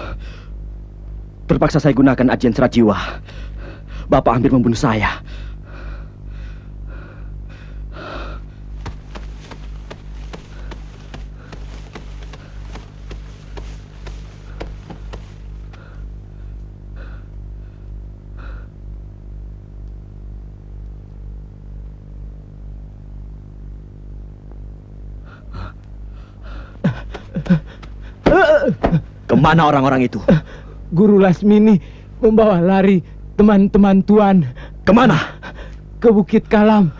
Terpaksa saya gunakan ajian serat jiwa. Bapak hampir membunuh saya. Kemana orang-orang itu? Guru Lasmini membawa lari teman-teman Tuan Kemana? ke Bukit Kalam.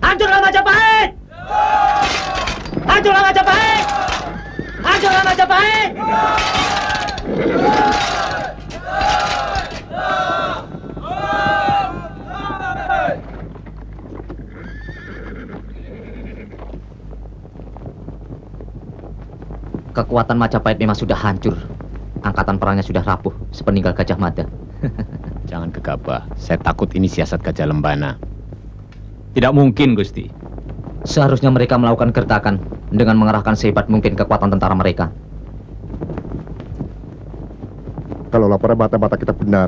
Hancurlah Majapahit! Hancurlah Majapahit! Hancurlah Majapahit! Kekuatan Majapahit memang sudah hancur. Angkatan perangnya sudah rapuh sepeninggal Gajah Mada. Jangan gegabah. Saya takut ini siasat Gajah Lembana. Tidak mungkin, Gusti. Seharusnya mereka melakukan gertakan dengan mengerahkan sehebat mungkin kekuatan tentara mereka. Kalau laporan mata-mata kita benar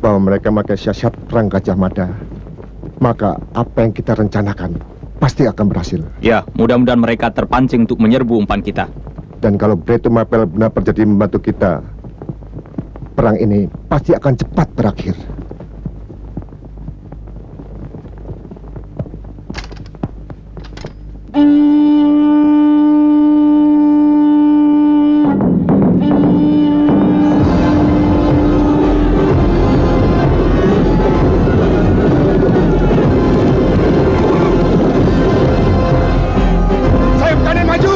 bahwa mereka memakai siasat perang Gajah Mada, maka apa yang kita rencanakan pasti akan berhasil. Ya, mudah-mudahan mereka terpancing untuk menyerbu umpan kita. Dan kalau Bretu Mapel benar-benar jadi membantu kita, perang ini pasti akan cepat berakhir. Sayap kanan maju!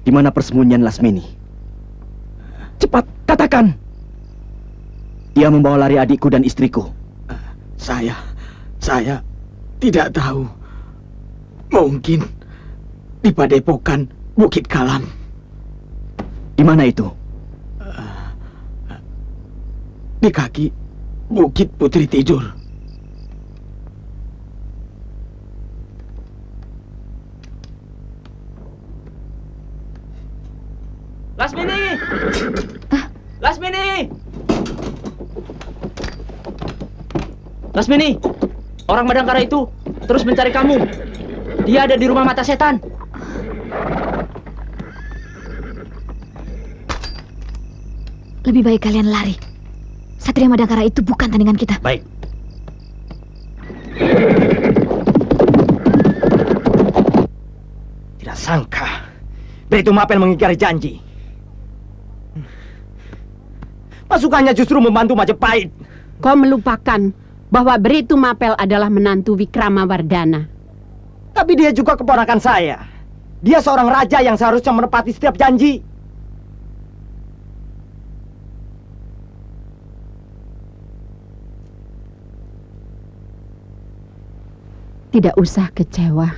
Di mana persembunyian Lasmini? Cepat, katakan. Dia membawa lari adikku dan istriku. Saya tidak tahu. Mungkin di padepokan Bukit Kalam. Di mana itu? Di kaki Bukit Putri Tidur. Lasmini! Lasmini! Lasmini! Orang Madangkara itu terus mencari kamu. Dia ada di rumah mata setan. Lebih baik kalian lari. Satria Madangkara itu bukan tandingan kita. Baik. Tidak sangka Beritu Mapel mengingkari janji. Pasukannya justru membantu Majapahit. Kau melupakan bahwa Beritu Mapel adalah menantu Wikramawardhana. Tapi dia juga keponakan saya. Dia seorang raja yang seharusnya menepati setiap janji. Tidak usah kecewa.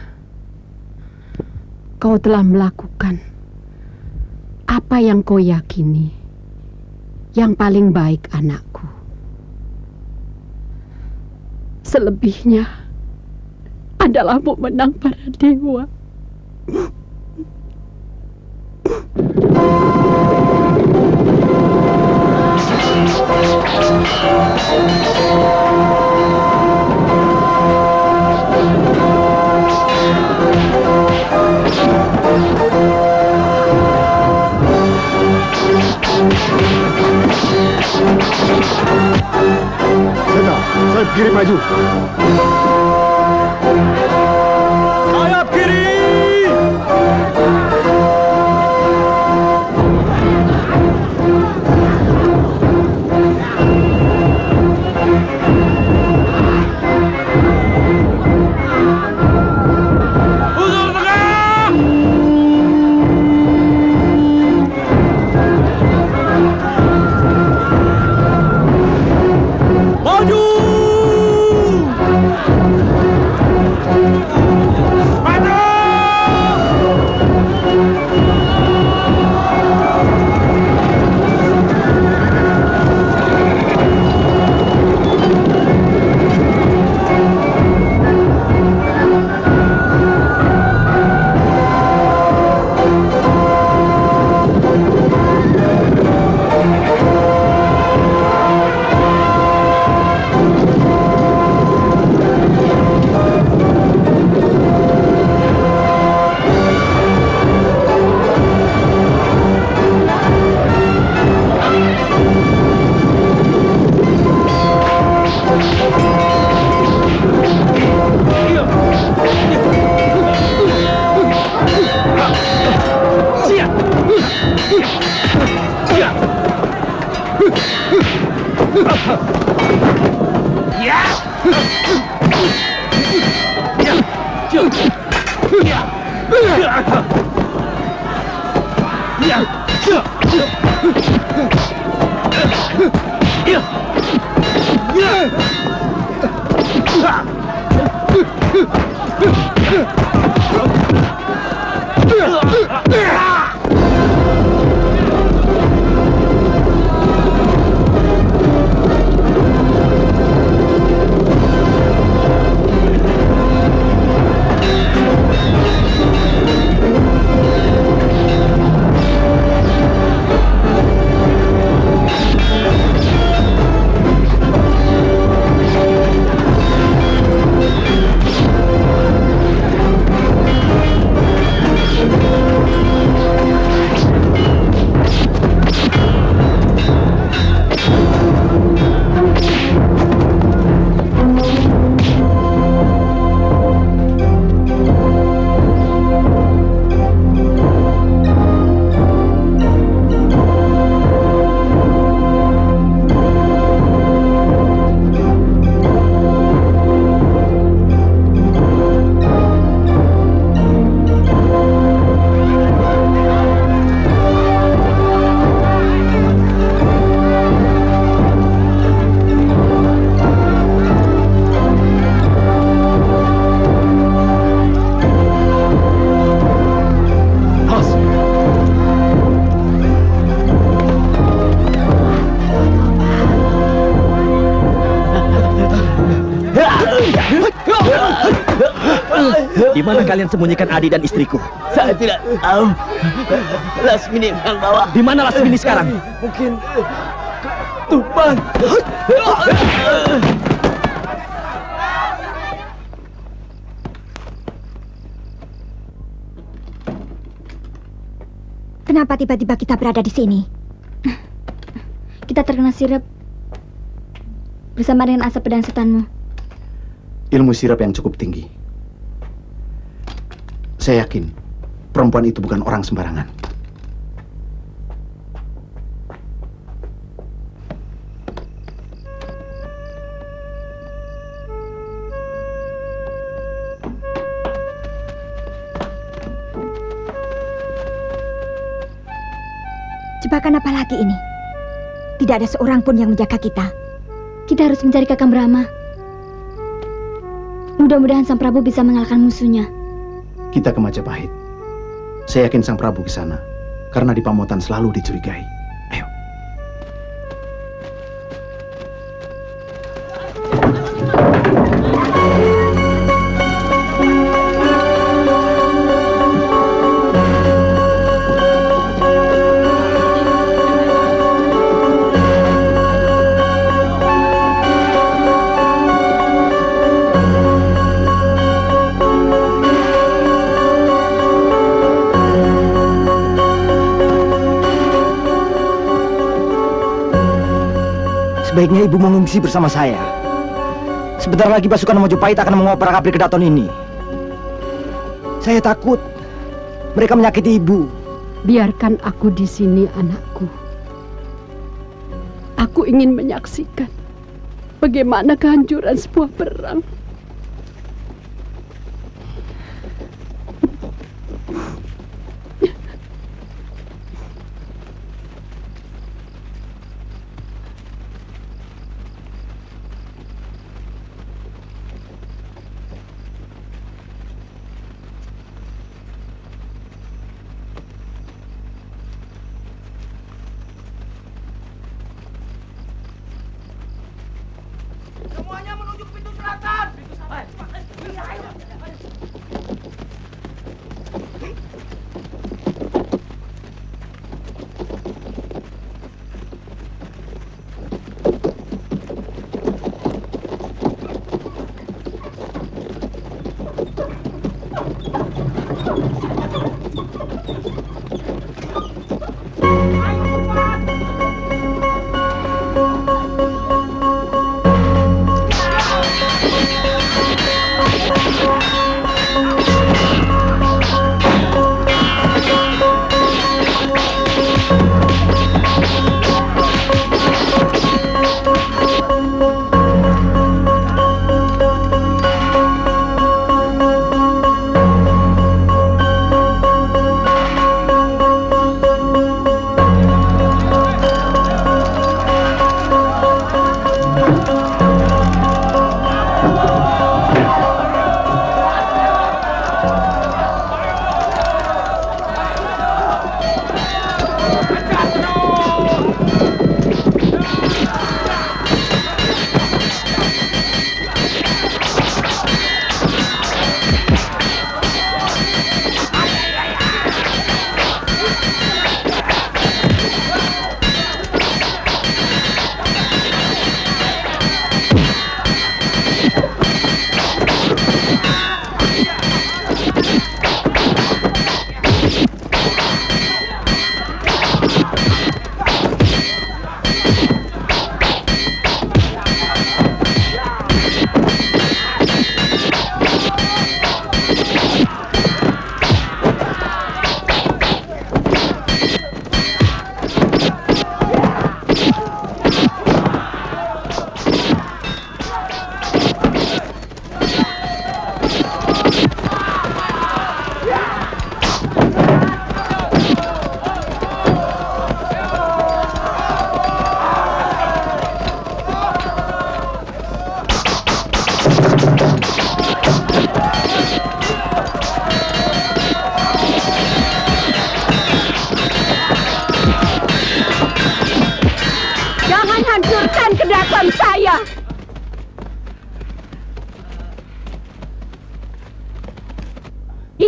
Kau telah melakukan apa yang kau yakini yang paling baik, anakku. Selebihnya adalah menang para dewa. Sena, saya kiri maju. Sayap kiri! Di mana kalian sembunyikan Adi dan istriku? Saya tidak tahu. Lasmini yang bawa. Di mana Lasmini sekarang? Mungkin tumpang. Kenapa tiba-tiba kita berada di sini? Kita terkena sirap bersama dengan asap pedang setanmu. Ilmu sirap yang cukup tinggi. Saya yakin perempuan itu bukan orang sembarangan. Jebakan apa lagi ini? Tidak ada seorang pun yang menjaga kita. Kita harus mencari Kakang Brahma. Mudah-mudahan Sang Prabu bisa mengalahkan musuhnya. Kita ke Majapahit. Saya yakin Sang Prabu ke sana karena di Pamotan selalu dicurigai. Ayo. Sebaiknya ibu mengungsi bersama saya. Sebentar lagi pasukan Majapahit akan mengoper kapal Kedaton ini. Saya takut mereka menyakiti ibu. Biarkan aku di sini, anakku. Aku ingin menyaksikan bagaimana kehancuran sebuah perang. Semuanya menuju ke pintu selatan.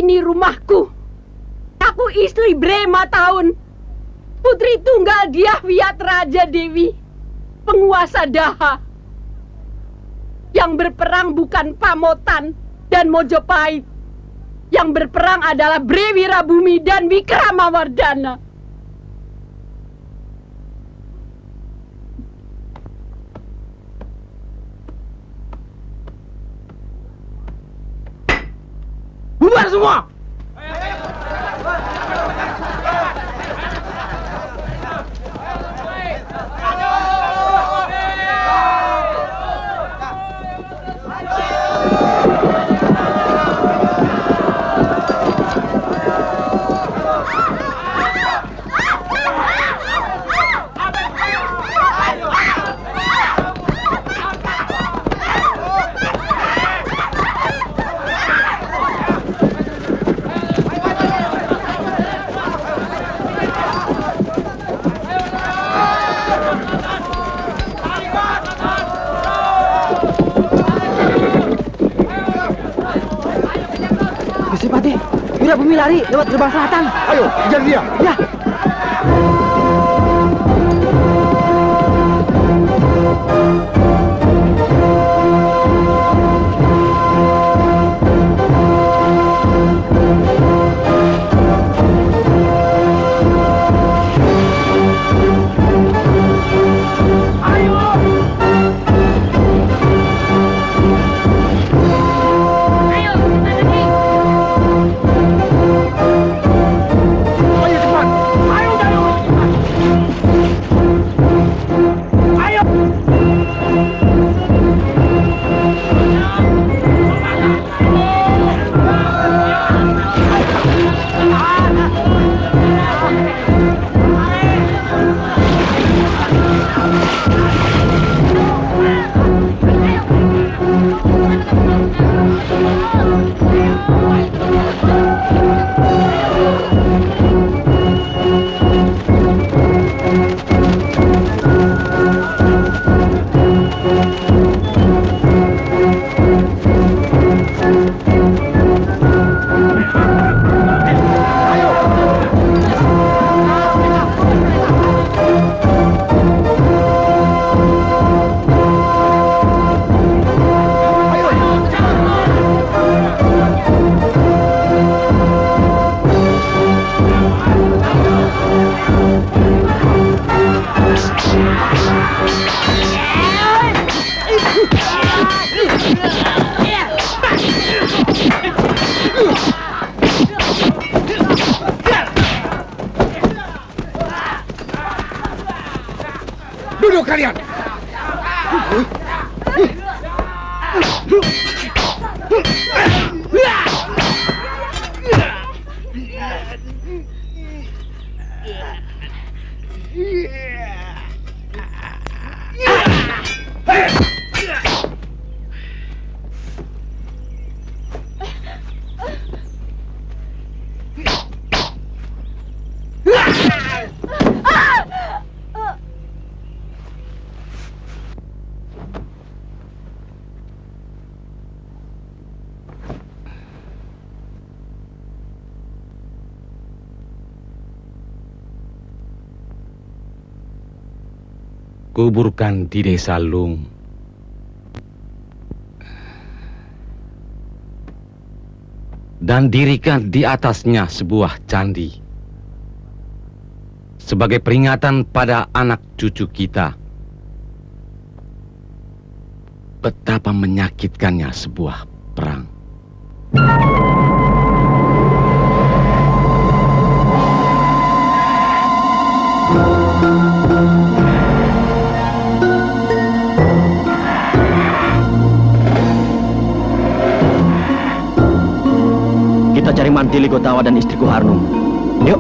Ini rumahku. Aku istri Brema tahun. Putri tunggal Diahwiat Raja Dewi. Penguasa Daha. Yang berperang bukan Pamotan dan Mojopahit. Yang berperang adalah Bre Wirabumi dan Wikramawardhana. Bubar semua! Gusti Patih, Wirabumi lari lewat gerbang selatan. Ayo, kejar dia. Ya. Duduk kalian. Kuburkan di desa Lung. Dan dirikan di atasnya sebuah candi. Sebagai peringatan pada anak cucu kita. Betapa menyakitkannya sebuah perang. Kita cari Mantili Gotawa dan istriku Harnum. Yuk.